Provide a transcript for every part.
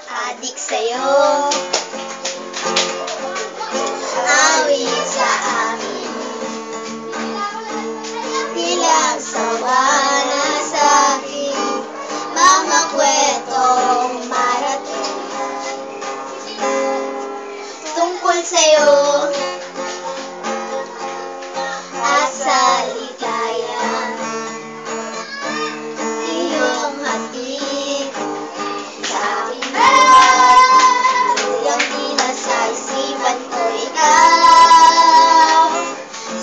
Adik sa'yo, awit sa amin, tilang sawa na sa'kin, mga kwentong marating tungkol sa'yo at sa ligaya, iyong hatid sa aking buhay, yung tila sa isipan ko ikaw,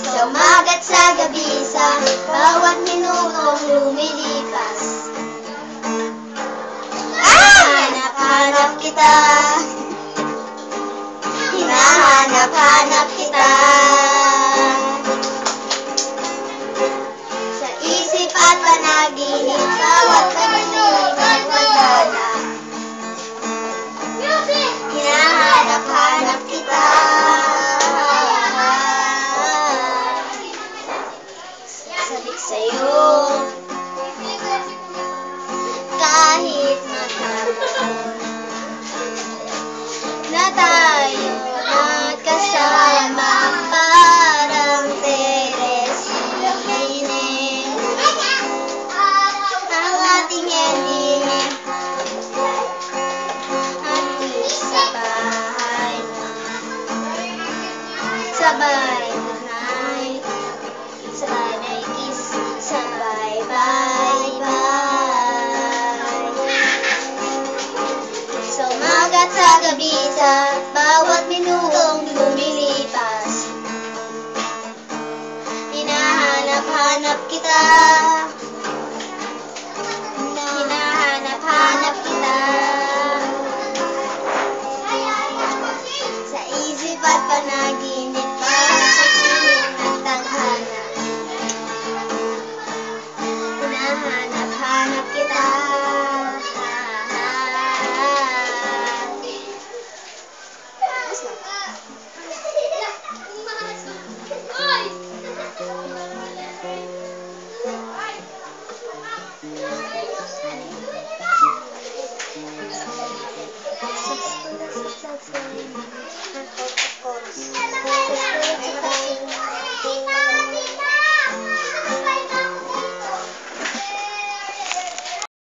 sa umaga't sa gabi, sa bawat minutong lumilipas. Hinahanap-hanap kita, hinahanap-hanap kita, sa isip at panaginip, bawat pag-ibig at pagdala. Hinahanap-hanap kita, sabik sa'yo, kahit magkapon na tayo nagkasama, parang Teresine, ang ating ending at di sa bahay na sabay tunay, sabay na kiss, sabay bye-bye, sa umaga't sa gabi, sa bawat minutong lumilipas. Hinahanap-hanap kita, hinahanap-hanap kita, sa isip at panaginip, bawat sa piling at tanghala. Hinahanap-hanap kita. Successful.